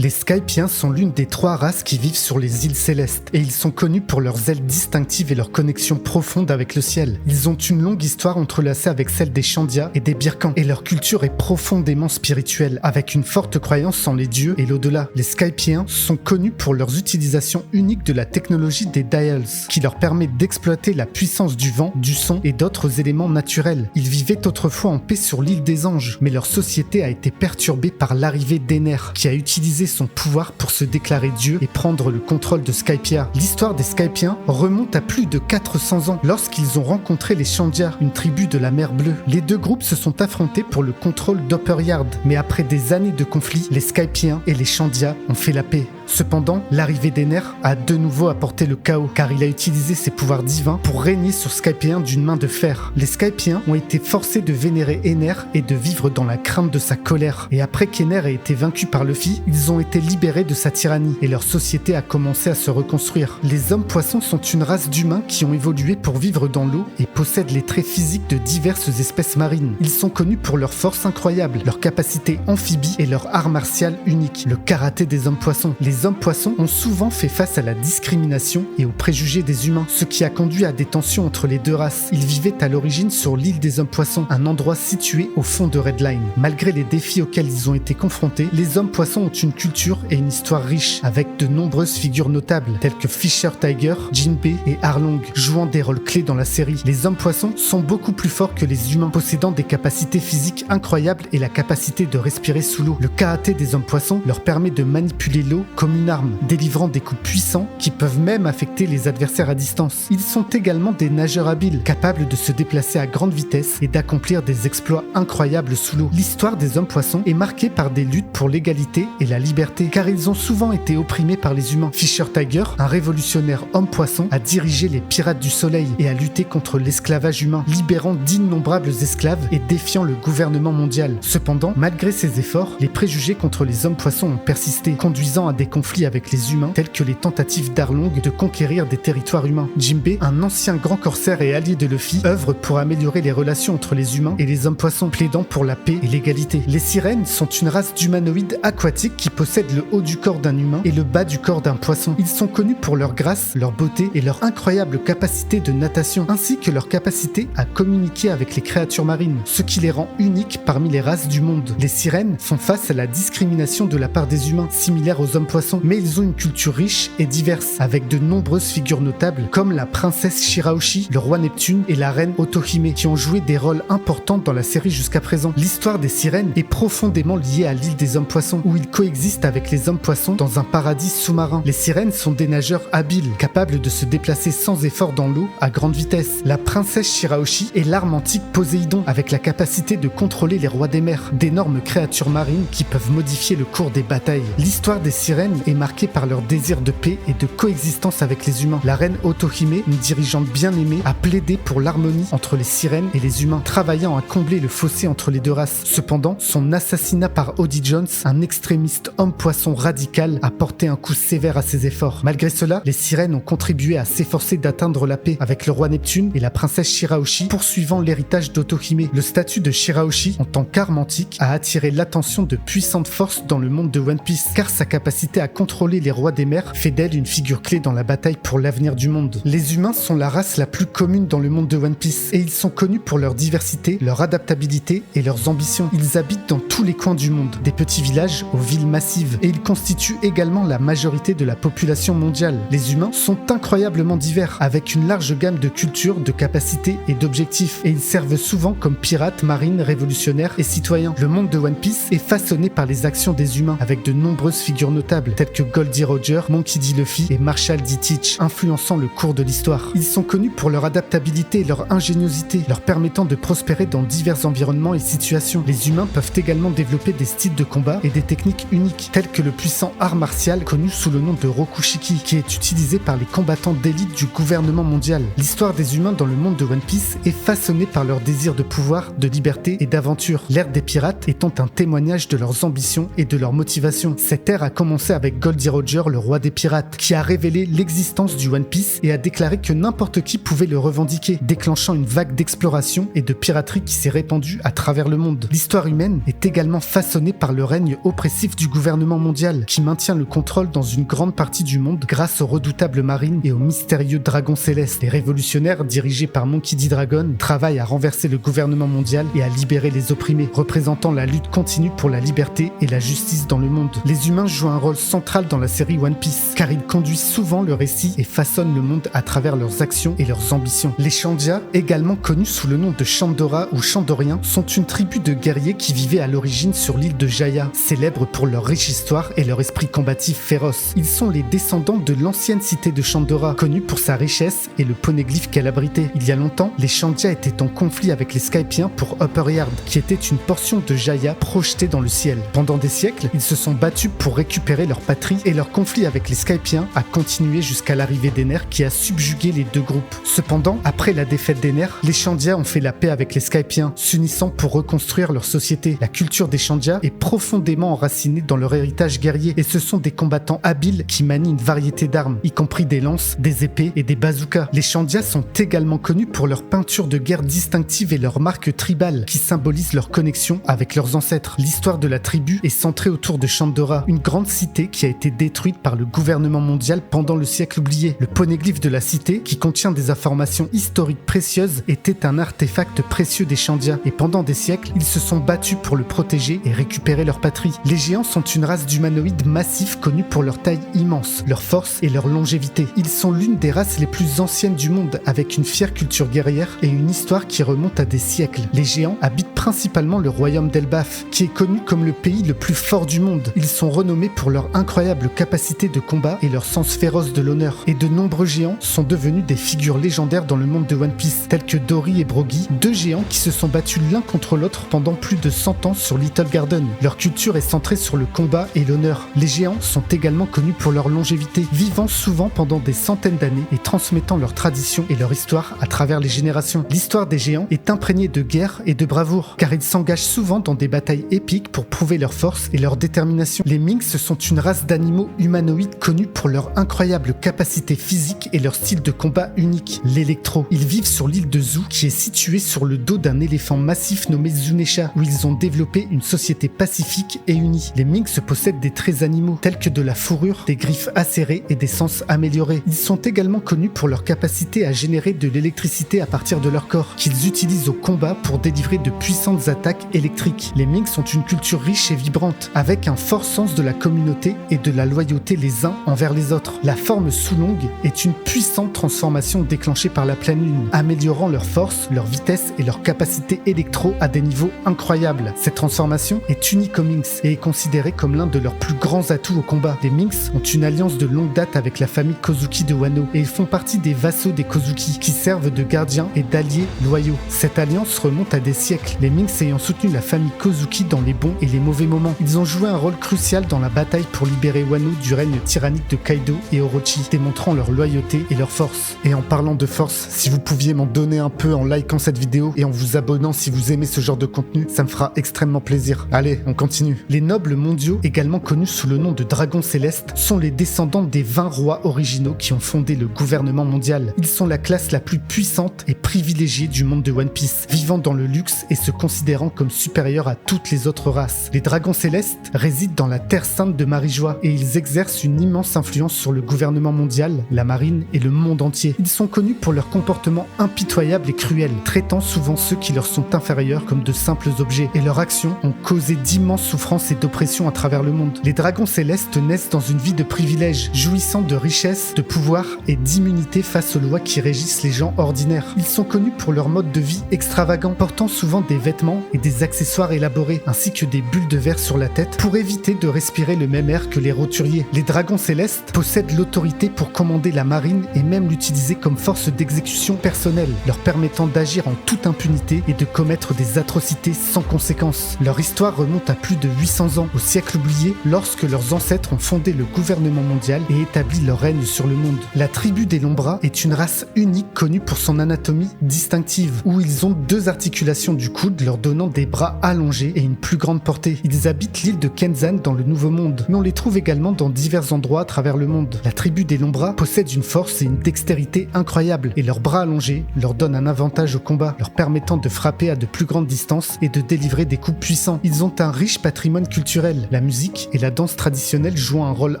Les Skypiens sont l'une des 3 races qui vivent sur les îles célestes, et ils sont connus pour leurs ailes distinctives et leur connexion profonde avec le ciel. Ils ont une longue histoire entrelacée avec celle des Chandia et des Birkans, et leur culture est profondément spirituelle, avec une forte croyance en les dieux et l'au-delà. Les Skypiens sont connus pour leurs utilisations uniques de la technologie des dials, qui leur permet d'exploiter la puissance du vent, du son et d'autres éléments naturels. Ils vivaient autrefois en paix sur l'île des Anges, mais leur société a été perturbée par l'arrivée d'Ener, qui a utilisé son pouvoir pour se déclarer Dieu et prendre le contrôle de Skypia. L'histoire des Skypiens remonte à plus de 400 ans, lorsqu'ils ont rencontré les Chandia, une tribu de la mer Bleue. Les 2 groupes se sont affrontés pour le contrôle d'Upper Yard, mais après des années de conflits, les Skypiens et les Chandia ont fait la paix. Cependant, l'arrivée d'Ener a de nouveau apporté le chaos, car il a utilisé ses pouvoirs divins pour régner sur Skypiens d'une main de fer. Les Skypiens ont été forcés de vénérer Ener et de vivre dans la crainte de sa colère. Et après qu'Ener ait été vaincu par Luffy, ils ont été libérés de sa tyrannie, et leur société a commencé à se reconstruire. Les hommes-poissons sont une race d'humains qui ont évolué pour vivre dans l'eau et possèdent les traits physiques de diverses espèces marines. Ils sont connus pour leur force incroyable, leur capacité amphibie et leur art martial unique, le karaté des hommes-poissons. Les hommes-poissons ont souvent fait face à la discrimination et aux préjugés des humains, ce qui a conduit à des tensions entre les 2 races. Ils vivaient à l'origine sur l'île des hommes-poissons, un endroit situé au fond de Redline. Malgré les défis auxquels ils ont été confrontés, les hommes-poissons ont une culture et une histoire riche, avec de nombreuses figures notables, telles que Fisher Tiger, Jinbei et Arlong, jouant des rôles clés dans la série. Les hommes-poissons sont beaucoup plus forts que les humains, possédant des capacités physiques incroyables et la capacité de respirer sous l'eau. Le karaté des hommes-poissons leur permet de manipuler l'eau comme une arme, délivrant des coups puissants qui peuvent même affecter les adversaires à distance. Ils sont également des nageurs habiles, capables de se déplacer à grande vitesse et d'accomplir des exploits incroyables sous l'eau. L'histoire des hommes-poissons est marquée par des luttes pour l'égalité et la liberté, car ils ont souvent été opprimés par les humains. Fisher Tiger, un révolutionnaire homme-poisson, a dirigé les pirates du soleil et a lutté contre l'esclavage humain, libérant d'innombrables esclaves et défiant le gouvernement mondial. Cependant, malgré ses efforts, les préjugés contre les hommes-poissons ont persisté, conduisant à des conflits avec les humains, tels que les tentatives d'Arlong de conquérir des territoires humains. Jinbei, un ancien grand corsaire et allié de Luffy, œuvre pour améliorer les relations entre les humains et les hommes-poissons, plaidant pour la paix et l'égalité. Les sirènes sont une race d'humanoïdes aquatiques qui possèdent le haut du corps d'un humain et le bas du corps d'un poisson. Ils sont connus pour leur grâce, leur beauté et leur incroyable capacité de natation, ainsi que leur capacité à communiquer avec les créatures marines, ce qui les rend uniques parmi les races du monde. Les sirènes font face à la discrimination de la part des humains, similaires aux hommes-poissons, mais ils ont une culture riche et diverse, avec de nombreuses figures notables, comme la princesse Shirahoshi, le roi Neptune et la reine Otohime, qui ont joué des rôles importants dans la série jusqu'à présent. L'histoire des sirènes est profondément liée à l'île des hommes-poissons, où ils coexistent avec les hommes-poissons dans un paradis sous-marin. Les sirènes sont des nageurs habiles, capables de se déplacer sans effort dans l'eau à grande vitesse. La princesse Shirahoshi est l'arme antique Poséidon, avec la capacité de contrôler les rois des mers, d'énormes créatures marines qui peuvent modifier le cours des batailles. L'histoire des sirènes est marquée par leur désir de paix et de coexistence avec les humains. La reine Otohime, une dirigeante bien aimée, a plaidé pour l'harmonie entre les sirènes et les humains, travaillant à combler le fossé entre les 2 races. Cependant, son assassinat par Odie Jones, un extrémiste homme-poisson radical, a porté un coup sévère à ses efforts. Malgré cela, les sirènes ont contribué à s'efforcer d'atteindre la paix avec le roi Neptune et la princesse Shirahoshi, poursuivant l'héritage d'Otohime. Le statut de Shirahoshi en tant qu'arme antique a attiré l'attention de puissantes forces dans le monde de One Piece, car sa capacité à contrôler les rois des mers fait d'elle une figure clé dans la bataille pour l'avenir du monde. Les humains sont la race la plus commune dans le monde de One Piece, et ils sont connus pour leur diversité, leur adaptabilité et leurs ambitions. Ils habitent dans tous les coins du monde, des petits villages aux villes massives, et ils constituent également la majorité de la population mondiale. Les humains sont incroyablement divers, avec une large gamme de cultures, de capacités et d'objectifs, et ils servent souvent comme pirates, marines, révolutionnaires et citoyens. Le monde de One Piece est façonné par les actions des humains, avec de nombreuses figures notables, telles que Goldie Roger, Monkey D. Luffy et Marshall D. Teach, influençant le cours de l'histoire. Ils sont connus pour leur adaptabilité et leur ingéniosité, leur permettant de prospérer dans divers environnements et situations. Les humains peuvent également développer des styles de combat et des techniques uniques, tels que le puissant art martial connu sous le nom de Rokushiki, qui est utilisé par les combattants d'élite du gouvernement mondial. L'histoire des humains dans le monde de One Piece est façonnée par leur désir de pouvoir, de liberté et d'aventure, l'ère des pirates étant un témoignage de leurs ambitions et de leurs motivations. Cette ère a commencé avec Goldie Roger, le roi des pirates, qui a révélé l'existence du One Piece et a déclaré que n'importe qui pouvait le revendiquer, déclenchant une vague d'exploration et de piraterie qui s'est répandue à travers le monde. L'histoire humaine est également façonnée par le règne oppressif du gouvernement mondial, qui maintient le contrôle dans une grande partie du monde grâce aux redoutables marines et aux mystérieux dragons célestes. Les révolutionnaires, dirigés par Monkey D. Dragon, travaillent à renverser le gouvernement mondial et à libérer les opprimés, représentant la lutte continue pour la liberté et la justice dans le monde. Les humains jouent un rôle central dans la série One Piece, car ils conduisent souvent le récit et façonnent le monde à travers leurs actions et leurs ambitions. Les Shandia, également connus sous le nom de Shandora ou Shandoriens, sont une tribu de guerriers qui vivaient à l'origine sur l'île de Jaya, célèbres pour leur riche histoire et leur esprit combatif féroce. Ils sont les descendants de l'ancienne cité de Shandora, connue pour sa richesse et le poneglyphe qu'elle abritait. Il y a longtemps, les Shandia étaient en conflit avec les Skypiens pour Upper Yard, qui était une portion de Jaya projetée dans le ciel. Pendant des siècles, ils se sont battus pour récupérer leur patrie et leur conflit avec les Skypiens a continué jusqu'à l'arrivée d'Ener qui a subjugué les deux groupes. Cependant, après la défaite d'Ener, les Shandia ont fait la paix avec les Skypiens, s'unissant pour reconstruire leur société. La culture des Shandia est profondément enracinée dans leur héritage guerrier et ce sont des combattants habiles qui manient une variété d'armes, y compris des lances, des épées et des bazookas. Les Shandia sont également connus pour leur peinture de guerre distinctive et leur marque tribale qui symbolisent leur connexion avec leurs ancêtres. L'histoire de la tribu est centrée autour de Shandora, une grande cité qui a été détruite par le gouvernement mondial pendant le siècle oublié. Le poneglyphe de la cité, qui contient des informations historiques précieuses, était un artefact précieux des Shandia et pendant des siècles, ils se sont battus pour le protéger et récupérer leur patrie. Les géants sont une race d'humanoïdes massifs connus pour leur taille immense, leur force et leur longévité. Ils sont l'une des races les plus anciennes du monde avec une fière culture guerrière et une histoire qui remonte à des siècles. Les géants habitent principalement le royaume d'Elbaf, qui est connu comme le pays le plus fort du monde. Ils sont renommés pour leur incroyable capacité de combat et leur sens féroce de l'honneur. Et de nombreux géants sont devenus des figures légendaires dans le monde de One Piece, tels que Dory et Brogy, deux géants qui se sont battus l'un contre l'autre pendant plus de 100 ans sur Little Garden. Leur culture est centrée sur le combat et l'honneur. Les géants sont également connus pour leur longévité, vivant souvent pendant des centaines d'années et transmettant leurs traditions et leur histoire à travers les générations. L'histoire des géants est imprégnée de guerre et de bravoure, car ils s'engagent souvent dans des batailles épiques pour prouver leur force et leur détermination. Les Minks sont une race d'animaux humanoïdes connus pour leur incroyable capacité physique et leur style de combat unique, l'électro. Ils vivent sur l'île de Zou, qui est située sur le dos d'un éléphant massif nommé Zunesha, où ils ont développé une société pacifique et unie. Les Minks possèdent des traits animaux, tels que de la fourrure, des griffes acérées et des sens améliorés. Ils sont également connus pour leur capacité à générer de l'électricité à partir de leur corps, qu'ils utilisent au combat pour délivrer de puissantes attaques électriques. Les Minks ont une culture riche et vibrante, avec un fort sens de la communauté et de la loyauté les uns envers les autres. La forme Sulong est une puissante transformation déclenchée par la pleine lune, améliorant leur force, leur vitesse et leur capacité électro à des niveaux incroyables. Cette transformation est unique aux Minks et est considérée comme l'un de leurs plus grands atouts au combat. Les Minks ont une alliance de longue date avec la famille Kozuki de Wano et ils font partie des vassaux des Kozuki qui servent de gardiens et d'alliés loyaux. Cette alliance remonte à des siècles, les Minks ayant soutenu la famille Kozuki dans les bons et les mauvais moments. Ils ont joué un rôle crucial dans la bataille pour libérer Wano du règne tyrannique de Kaido et Orochi, démontrant leur loyauté et leur force. Et en parlant de force, si vous pouviez m'en donner un peu en likant cette vidéo et en vous abonnant si vous aimez ce genre de contenu, ça me fera extrêmement plaisir. Allez, on continue. Les nobles mondiaux, également connus sous le nom de dragons célestes, sont les descendants des 20 rois originaux qui ont fondé le gouvernement mondial. Ils sont la classe la plus puissante et privilégiée du monde de One Piece, vivant dans le luxe et se considérant comme supérieurs à toutes les autres races. Les dragons célestes résident dans la Terre Sainte de Marijois et ils exercent une immense influence sur le gouvernement mondial, la marine et le monde entier. Ils sont connus pour leur comportement impitoyable et cruel, traitant souvent ceux qui leur sont inférieurs comme de simples objets, et leurs actions ont causé d'immenses souffrances et d'oppression à travers le monde. Les dragons célestes naissent dans une vie de privilèges, jouissant de richesses, de pouvoir et d'immunité face aux lois qui régissent les gens ordinaires. Ils sont connus pour leur mode de vie extravagant, portant souvent des vêtements et des accessoires élaborés, ainsi que des bulles de verre sur la tête pour éviter de respirer le même air que les roturiers. Les dragons célestes possèdent l'autorité pour commander la marine et même l'utiliser comme force d'exécution personnelle, leur permettant d'agir en toute impunité et de commettre des atrocités sans conséquence. Leur histoire remonte à plus de 800 ans, au siècle oublié, lorsque leurs ancêtres ont fondé le gouvernement mondial et établi leur règne sur le monde. La tribu des Lombra est une race unique connue pour son anatomie distinctive, où ils ont 2 articulations du coude leur donnant des bras allongés et une plus grande portée. Ils habitent l'île de Kenzan dans le Nouveau Monde, mais on les les trouve également dans divers endroits à travers le monde. La tribu des Lombra possède une force et une dextérité incroyables, et leurs bras allongés leur donnent un avantage au combat, leur permettant de frapper à de plus grandes distances et de délivrer des coups puissants. Ils ont un riche patrimoine culturel, la musique et la danse traditionnelle jouant un rôle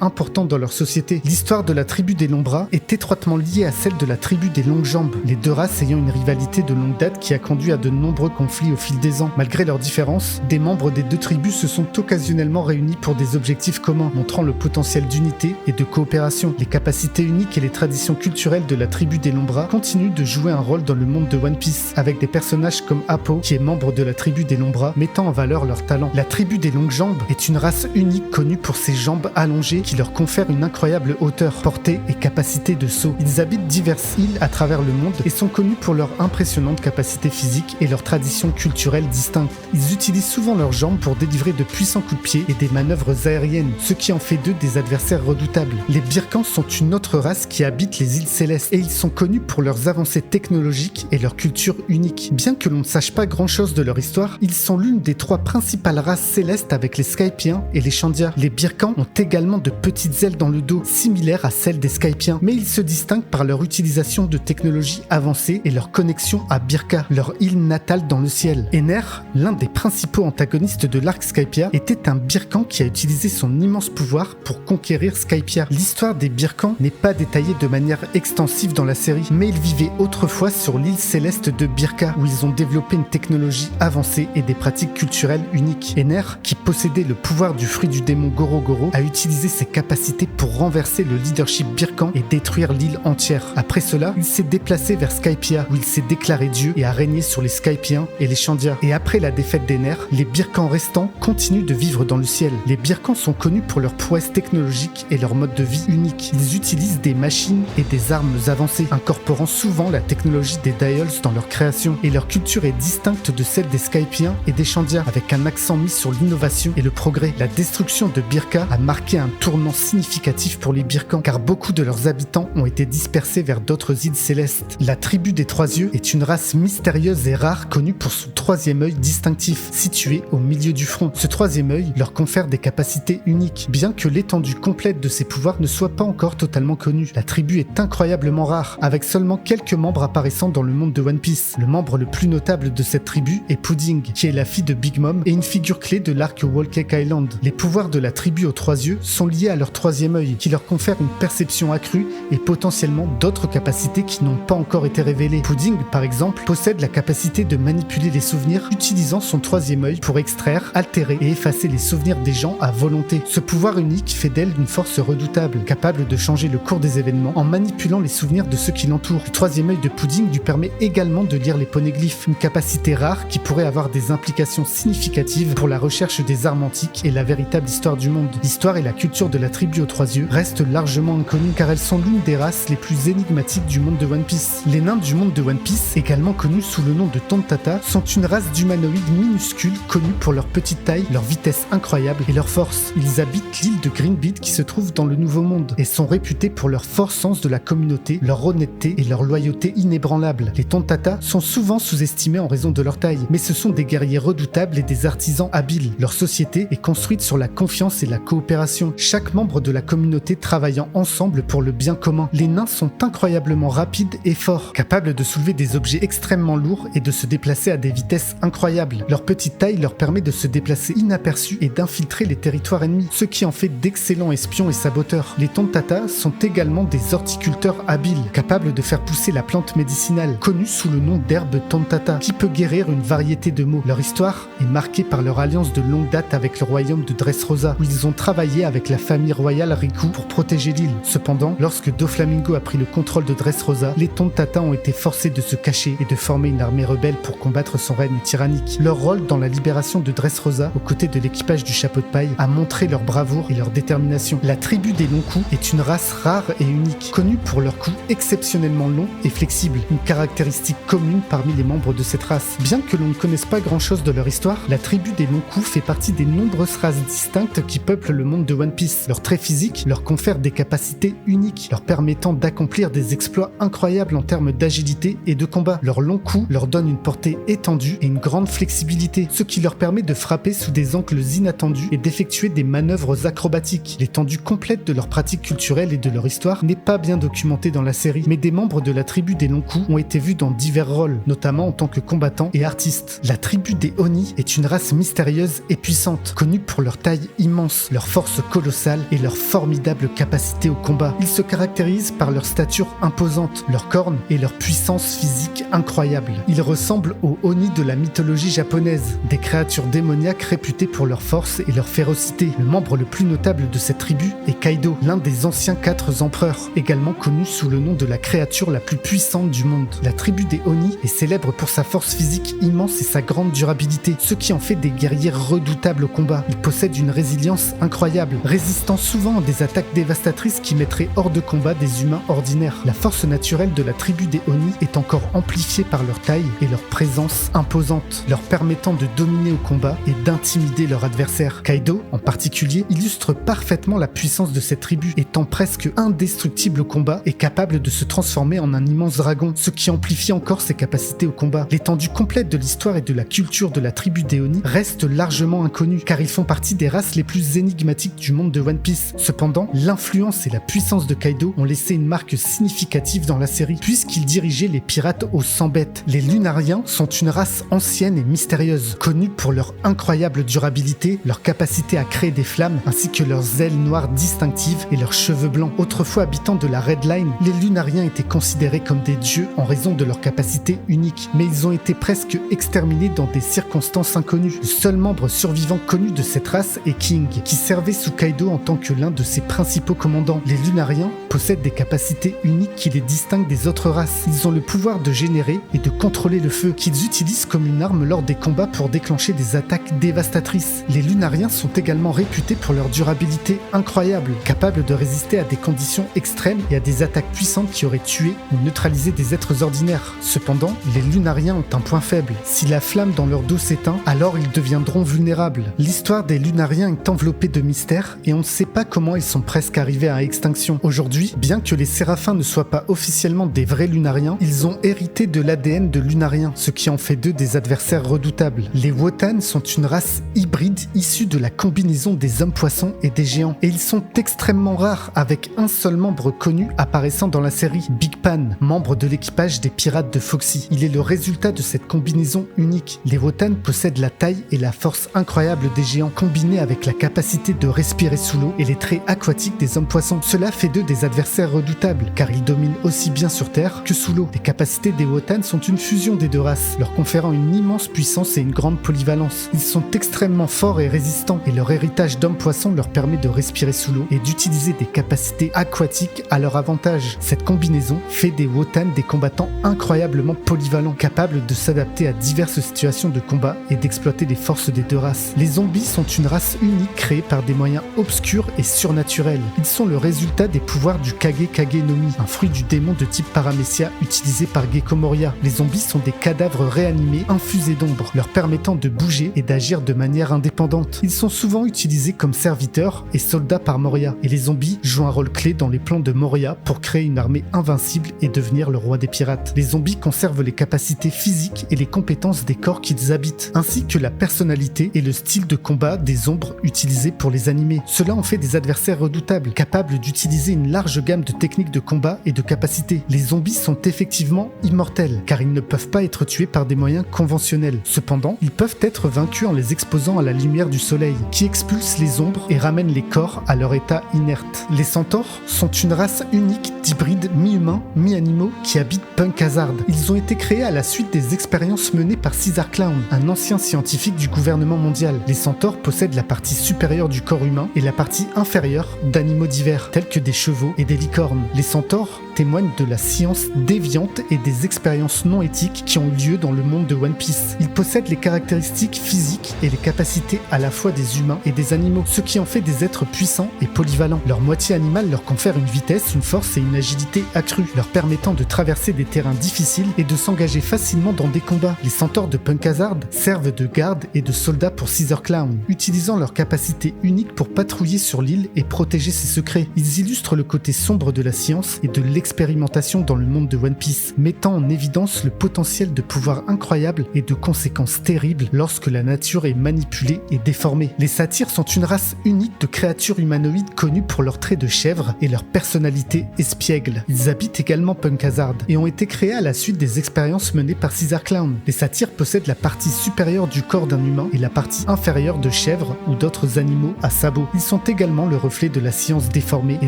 important dans leur société. L'histoire de la tribu des Lombra est étroitement liée à celle de la tribu des Longues Jambes, les deux races ayant une rivalité de longue date qui a conduit à de nombreux conflits au fil des ans. Malgré leurs différences, des membres des deux tribus se sont occasionnellement réunis pour des objectifs communs, montrant le potentiel d'unité et de coopération. Les capacités uniques et les traditions culturelles de la tribu des Lombra continuent de jouer un rôle dans le monde de One Piece, avec des personnages comme Appo, qui est membre de la tribu des Lombra, mettant en valeur leurs talents. La tribu des Longues Jambes est une race unique connue pour ses jambes allongées qui leur confèrent une incroyable hauteur, portée et capacité de saut. Ils habitent diverses îles à travers le monde et sont connus pour leur impressionnante capacité physique et leurs traditions culturelles distinctes. Ils utilisent souvent leurs jambes pour délivrer de puissants coups de pied et des manœuvres aériennes, ce qui en fait d'eux des adversaires redoutables. Les Birkans sont une autre race qui habite les îles Célestes et ils sont connus pour leurs avancées technologiques et leur culture unique. Bien que l'on ne sache pas grand chose de leur histoire, ils sont l'une des trois principales races célestes avec les Skypiens et les Shandia. Les Birkans ont également de petites ailes dans le dos, similaires à celles des Skypiens, mais ils se distinguent par leur utilisation de technologies avancées et leur connexion à Birka, leur île natale dans le ciel. Ener, l'un des principaux antagonistes de l'arc Skypia, était un Birkan qui a utilisé son immense pouvoir pour conquérir Skypia. L'histoire des Birkans n'est pas détaillée de manière extensive dans la série, mais ils vivaient autrefois sur l'île céleste de Birka, où ils ont développé une technologie avancée et des pratiques culturelles uniques. Ener, qui possédait le pouvoir du fruit du démon Goro Goro, a utilisé ses capacités pour renverser le leadership Birkan et détruire l'île entière. Après cela, il s'est déplacé vers Skypia, où il s'est déclaré dieu et a régné sur les Skypiens et les Shandia. Et après la défaite d'Ener, les Birkans restants continuent de vivre dans le ciel. Les Birkans sont connus pour leur prouesse technologique et leur mode de vie unique. Ils utilisent des machines et des armes avancées, incorporant souvent la technologie des Dials dans leur création. Et leur culture est distincte de celle des Skypiens et des Shandia, avec un accent mis sur l'innovation et le progrès. La destruction de Birka a marqué un tournant significatif pour les Birkans, car beaucoup de leurs habitants ont été dispersés vers d'autres îles célestes. La tribu des Trois Yeux est une race mystérieuse et rare connue pour son troisième œil distinctif, situé au milieu du front. Ce troisième œil leur confère des capacités uniques, bien que l'étendue complète de ses pouvoirs ne soit pas encore totalement connue. La tribu est incroyablement rare, avec seulement quelques membres apparaissant dans le monde de One Piece. Le membre le plus notable de cette tribu est Pudding, qui est la fille de Big Mom et une figure clé de l'arc Whole Cake Island. Les pouvoirs de la tribu aux Trois Yeux sont liés à leur troisième œil, qui leur confère une perception accrue et potentiellement d'autres capacités qui n'ont pas encore été révélées. Pudding, par exemple, possède la capacité de manipuler les souvenirs utilisant son troisième œil pour extraire, altérer et effacer les souvenirs des gens à volonté. Ce pouvoir unique fait d'elle une force redoutable, capable de changer le cours des événements en manipulant les souvenirs de ceux qui l'entourent. Le troisième œil de Pudding lui permet également de lire les poneglyphes, une capacité rare qui pourrait avoir des implications significatives pour la recherche des armes antiques et la véritable histoire du monde. L'histoire et la culture de la tribu aux Trois Yeux restent largement inconnues car elles sont l'une des races les plus énigmatiques du monde de One Piece. Les nains du monde de One Piece, également connus sous le nom de Tontata, sont une race d'humanoïdes minuscules connus pour leur petite taille, leur vitesse incroyable et leur force. Ils habitent l'île de Greenbeat qui se trouve dans le Nouveau Monde et sont réputés pour leur fort sens de la communauté, leur honnêteté et leur loyauté inébranlable. Les Tontata sont souvent sous-estimés en raison de leur taille, mais ce sont des guerriers redoutables et des artisans habiles. Leur société est construite sur la confiance et la coopération, chaque membre de la communauté travaillant ensemble pour le bien commun. Les nains sont incroyablement rapides et forts, capables de soulever des objets extrêmement lourds et de se déplacer à des vitesses incroyables. Leur petite taille leur permet de se déplacer inaperçus et d'infiltrer les territoires ennemis, ce qui en fait d'excellents espions et saboteurs. Les Tontata sont également des horticulteurs habiles, capables de faire pousser la plante médicinale, connue sous le nom d'herbe Tontata, qui peut guérir une variété de maux. Leur histoire est marquée par leur alliance de longue date avec le royaume de Dressrosa, où ils ont travaillé avec la famille royale Riku pour protéger l'île. Cependant, lorsque Doflamingo a pris le contrôle de Dressrosa, les Tontata ont été forcés de se cacher et de former une armée rebelle pour combattre son règne tyrannique. Leur rôle dans la libération de Dressrosa, aux côtés de l'équipage du Chapeau de Paille, a montré leur bravoure et leur détermination. La tribu des longs coups est une race rare et unique, connue pour leurs coups exceptionnellement longs et flexibles, une caractéristique commune parmi les membres de cette race. Bien que l'on ne connaisse pas grand-chose de leur histoire, la tribu des longs coups fait partie des nombreuses races distinctes qui peuplent le monde de One Piece. Leur trait physique leur confère des capacités uniques, leur permettant d'accomplir des exploits incroyables en termes d'agilité et de combat. Leur long cou leur donne une portée étendue et une grande flexibilité, ce qui leur permet de frapper sous des angles inattendus et d'effectuer des manœuvres manœuvres acrobatiques. L'étendue complète de leurs pratiques culturelles et de leur histoire n'est pas bien documentée dans la série, mais des membres de la tribu des longs coups ont été vus dans divers rôles, notamment en tant que combattants et artistes. La tribu des Oni est une race mystérieuse et puissante, connue pour leur taille immense, leur force colossale et leur formidable capacité au combat. Ils se caractérisent par leur stature imposante, leurs cornes et leur puissance physique incroyable. Ils ressemblent aux Oni de la mythologie japonaise, des créatures démoniaques réputées pour leur force et leur férocité. Le membre le plus notable de cette tribu est Kaido, l'un des anciens 4 empereurs, également connu sous le nom de la créature la plus puissante du monde. La tribu des Oni est célèbre pour sa force physique immense et sa grande durabilité, ce qui en fait des guerriers redoutables au combat. Ils possèdent une résilience incroyable, résistant souvent à des attaques dévastatrices qui mettraient hors de combat des humains ordinaires. La force naturelle de la tribu des Oni est encore amplifiée par leur taille et leur présence imposante, leur permettant de dominer au combat et d'intimider leur adversaire. Kaido, en particulier, illustre parfaitement la puissance de cette tribu, étant presque indestructible au combat et capable de se transformer en un immense dragon, ce qui amplifie encore ses capacités au combat. L'étendue complète de l'histoire et de la culture de la tribu des Oni reste largement inconnue, car ils font partie des races les plus énigmatiques du monde de One Piece. Cependant, l'influence et la puissance de Kaido ont laissé une marque significative dans la série, puisqu'il dirigeait les pirates aux 100 bêtes. Les Lunariens sont une race ancienne et mystérieuse, connue pour leur incroyable durabilité, leur capacité à créer des flammes, ainsi que leurs ailes noires distinctives et leurs cheveux blancs. Autrefois habitants de la Red Line, les Lunariens étaient considérés comme des dieux en raison de leur capacité unique, mais ils ont été presque exterminés dans des circonstances inconnues. Le seul membre survivant connu de cette race est King, qui servait sous Kaido en tant que l'un de ses principaux commandants. Les Lunariens possèdent des capacités uniques qui les distinguent des autres races. Ils ont le pouvoir de générer et de contrôler le feu, qu'ils utilisent comme une arme lors des combats pour déclencher des attaques dévastatrices. Les Lunariens sont également réputés pour leur durabilité incroyable, capables de résister à des conditions extrêmes et à des attaques puissantes qui auraient tué ou neutralisé des êtres ordinaires. Cependant, les Lunariens ont un point faible. Si la flamme dans leur dos s'éteint, alors ils deviendront vulnérables. L'histoire des Lunariens est enveloppée de mystères et on ne sait pas comment ils sont presque arrivés à extinction. Aujourd'hui, bien que les Séraphins ne soient pas officiellement des vrais Lunariens, ils ont hérité de l'ADN de Lunariens, ce qui en fait d'eux des adversaires redoutables. Les Wotan sont une race hybride issue de la combinaison des hommes-poissons et des géants, et ils sont extrêmement rares, avec un seul membre connu apparaissant dans la série, Big Pan, membre de l'équipage des pirates de Foxy. Il est le résultat de cette combinaison unique. Les Wotan possèdent la taille et la force incroyable des géants, combinée avec la capacité de respirer sous l'eau et les traits aquatiques des hommes-poissons. Cela fait d'eux des adversaires redoutables, car ils dominent aussi bien sur terre que sous l'eau. Les capacités des Wotan sont une fusion des deux races, leur conférant une immense puissance et une grande polyvalence. Ils sont extrêmement forts et résistants, et leur héritage d'homme-poisson leur permet de respirer sous l'eau et d'utiliser des capacités aquatiques à leur avantage. Cette combinaison fait des Wotan des combattants incroyablement polyvalents, capables de s'adapter à diverses situations de combat et d'exploiter les forces des deux races. Les zombies sont une race unique créée par des moyens obscurs et surnaturels. Ils sont le résultat des pouvoirs du Kage Kage no Mi, un fruit du démon de type Paramecia utilisé par Gecko Moria. Les zombies sont des cadavres réanimés infusés d'ombre, leur permettant de bouger et d'agir de manière indépendante. Ils sont souvent utilisés comme serviteurs et soldats par Moria, et les zombies jouent un rôle clé dans les plans de Moria pour créer une armée invincible et devenir le roi des pirates. Les zombies conservent les capacités physiques et les compétences des corps qu'ils habitent, ainsi que la personnalité et le style de combat des ombres utilisés pour les animer. Cela en fait des adversaires redoutables, capables d'utiliser une large gamme de techniques de combat et de capacités. Les zombies sont effectivement immortels, car ils ne peuvent pas être tués par des moyens conventionnels. Cependant, ils peuvent être vaincus en les exposant à la lumière du soleil, qui expulse les ombres et ramène les corps à leur état inerte. Les centaures sont une race unique d'hybrides mi-humains, mi-animaux qui habitent Punk Hazard. Ils ont été créés à la suite des expériences menées par Caesar Clown, un ancien scientifique du gouvernement mondial. Les centaures possèdent la partie supérieure du corps humain et la partie inférieure d'animaux divers, tels que des chevaux et des licornes. Les centaures témoignent de la science déviante et des expériences non éthiques qui ont lieu dans le monde de One Piece. Ils possèdent les caractéristiques physiques et les capacités à la fois des humains et des animaux, ce qui en fait des êtres puissants et polyvalents. Leur moitié animale leur confère une vitesse, une force et une agilité accrues, leur permettant de traverser des terrains difficiles et de s'engager facilement dans des combats. Les centaures de Punk Hazard servent de garde et de soldats pour Caesar Clown, utilisant leur capacité unique pour patrouiller sur l'île et protéger ses secrets. Ils illustrent le côté sombre de la science et de l'expérimentation dans le monde de One Piece, mettant en évidence le potentiel de pouvoir incroyable et de conséquences terribles lorsque la nature est manipulée et déformée. Les satyres sont une une race unique de créatures humanoïdes connues pour leurs traits de chèvre et leur personnalité espiègle. Ils habitent également Punk Hazard et ont été créés à la suite des expériences menées par Caesar Clown. Les satyres possèdent la partie supérieure du corps d'un humain et la partie inférieure de chèvres ou d'autres animaux à sabots. Ils sont également le reflet de la science déformée et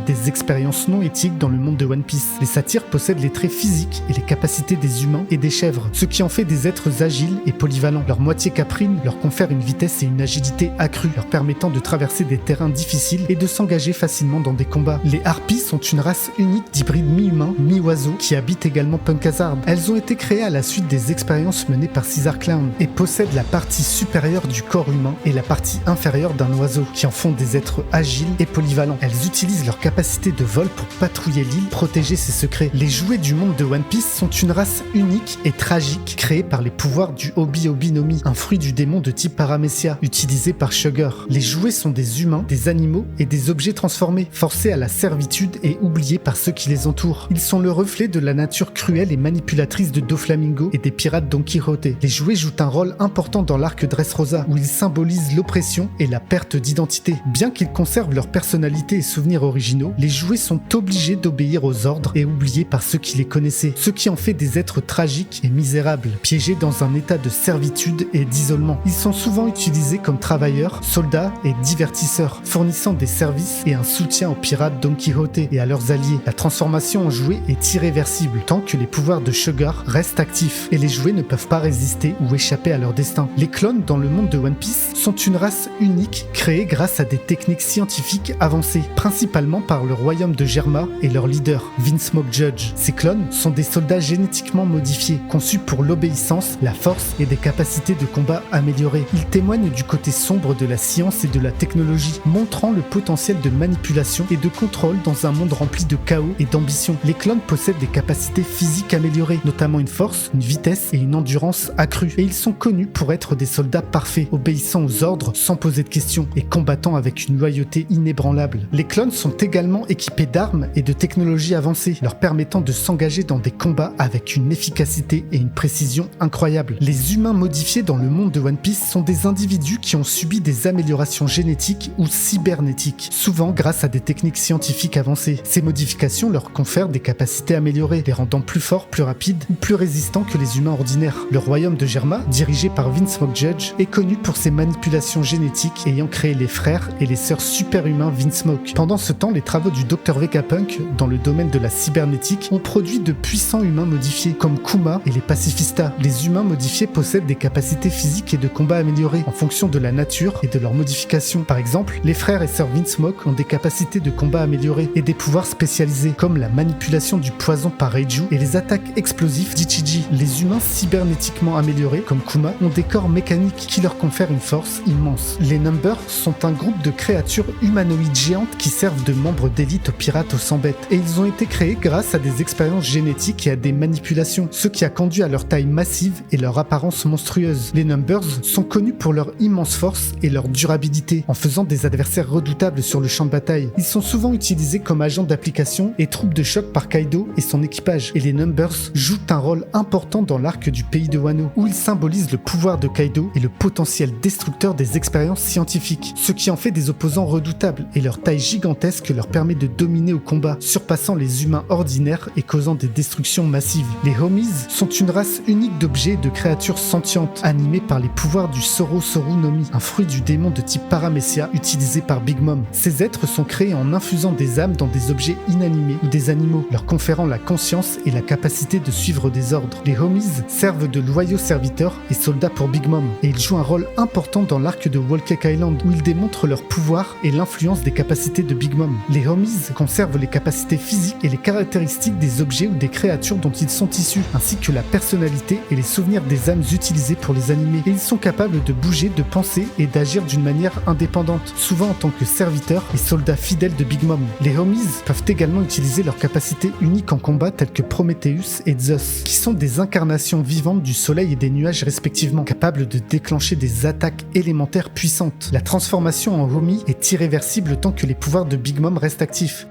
des expériences non éthiques dans le monde de One Piece. Les satyres possèdent les traits physiques et les capacités des humains et des chèvres, ce qui en fait des êtres agiles et polyvalents. Leur moitié caprine leur confère une vitesse et une agilité accrues, leur permettant de traverser des terrains difficiles et de s'engager facilement dans des combats. Les harpies sont une race unique d'hybrides mi-humains, mi-oiseaux qui habitent également Punk Hazard. Elles ont été créées à la suite des expériences menées par Caesar Clown et possèdent la partie supérieure du corps humain et la partie inférieure d'un oiseau, qui en font des êtres agiles et polyvalents. Elles utilisent leur capacité de vol pour patrouiller l'île, protéger ses secrets. Les jouets du monde de One Piece sont une race unique et tragique créée par les pouvoirs du Obi-Obi no Mi, un fruit du démon de type Paramecia, utilisé par Sugar. Les jouets sont des humains, des animaux et des objets transformés, forcés à la servitude et oubliés par ceux qui les entourent. Ils sont le reflet de la nature cruelle et manipulatrice de Doflamingo et des pirates Don Quijote. Les jouets jouent un rôle important dans l'arc Dressrosa, où ils symbolisent l'oppression et la perte d'identité. Bien qu'ils conservent leur personnalité et souvenirs originaux, les jouets sont obligés d'obéir aux ordres et oubliés par ceux qui les connaissaient, ce qui en fait des êtres tragiques et misérables, piégés dans un état de servitude et d'isolement. Ils sont souvent utilisés comme travailleurs, soldats et divertisseurs, fournissant des services et un soutien aux pirates Don Quijote et à leurs alliés. La transformation en jouet est irréversible tant que les pouvoirs de Sugar restent actifs et les jouets ne peuvent pas résister ou échapper à leur destin. Les clones dans le monde de One Piece sont une race unique créée grâce à des techniques scientifiques avancées, principalement par le royaume de Germa et leur leader, Vince Smoke Judge. Ces clones sont des soldats génétiquement modifiés, conçus pour l'obéissance, la force et des capacités de combat améliorées. Ils témoignent du côté sombre de la science et de la technologie, montrant le potentiel de manipulation et de contrôle dans un monde rempli de chaos et d'ambition. Les clones possèdent des capacités physiques améliorées, notamment une force, une vitesse et une endurance accrues. Et ils sont connus pour être des soldats parfaits, obéissant aux ordres sans poser de questions et combattant avec une loyauté inébranlable. Les clones sont également équipés d'armes et de technologies avancées, leur permettant de s'engager dans des combats avec une efficacité et une précision incroyables. Les humains modifiés dans le monde de One Piece sont des individus qui ont subi des améliorations génétiques ou cybernétiques, souvent grâce à des techniques scientifiques avancées. Ces modifications leur confèrent des capacités améliorées, les rendant plus forts, plus rapides ou plus résistants que les humains ordinaires. Le royaume de Germa, dirigé par Vince Smoke Judge, est connu pour ses manipulations génétiques ayant créé les frères et les sœurs superhumains Vince Smoke. Pendant ce temps, les travaux du Dr Vegapunk dans le domaine de la cybernétique ont produit de puissants humains modifiés comme Kuma et les pacifistas. Les humains modifiés possèdent des capacités physiques et de combat améliorées en fonction de la nature et de leur modification. Par exemple, les frères et sœurs Vince Smoke ont des capacités de combat améliorées et des pouvoirs spécialisés comme la manipulation du poison par Reiju et les attaques explosives d'Ichiji. Les humains cybernétiquement améliorés comme Kuma ont des corps mécaniques qui leur confèrent une force immense. Les Numbers sont un groupe de créatures humanoïdes géantes qui servent de membres d'élite aux pirates aux 100 bêtes et ils ont été créés grâce à des expériences génétiques et à des manipulations, ce qui a conduit à leur taille massive et leur apparence monstrueuse. Les Numbers sont connus pour leur immense force et leur durabilité, en faisant des adversaires redoutables sur le champ de bataille. Ils sont souvent utilisés comme agents d'application et troupes de choc par Kaido et son équipage, et les Numbers jouent un rôle important dans l'arc du pays de Wano, où ils symbolisent le pouvoir de Kaido et le potentiel destructeur des expériences scientifiques, ce qui en fait des opposants redoutables, et leur taille gigantesque leur permet de dominer au combat, surpassant les humains ordinaires et causant des destructions massives. Les Homies sont une race unique d'objets et de créatures sentientes, animées par les pouvoirs du Soro Soru no Mi, un fruit du démon de type Paramecia utilisé par Big Mom. Ces êtres sont créés en infusant des âmes dans des objets inanimés ou des animaux, leur conférant la conscience et la capacité de suivre des ordres. Les Homies servent de loyaux serviteurs et soldats pour Big Mom, et ils jouent un rôle important dans l'arc de Whole Cake Island, où ils démontrent leur pouvoir et l'influence des capacités de Big Mom. Les Homies conservent les capacités physiques et les caractéristiques des objets ou des créatures dont ils sont issus, ainsi que la personnalité et les souvenirs des âmes utilisées pour les animer, et ils sont capables de bouger, de penser et d'agir d'une manière indépendante, souvent en tant que serviteurs et soldats fidèles de Big Mom. Les Homies peuvent également utiliser leurs capacités uniques en combat telles que Prometheus et Zeus, qui sont des incarnations vivantes du soleil et des nuages respectivement, capables de déclencher des attaques élémentaires puissantes. La transformation en Homie est irréversible tant que les pouvoirs de Big Mom restent actifs.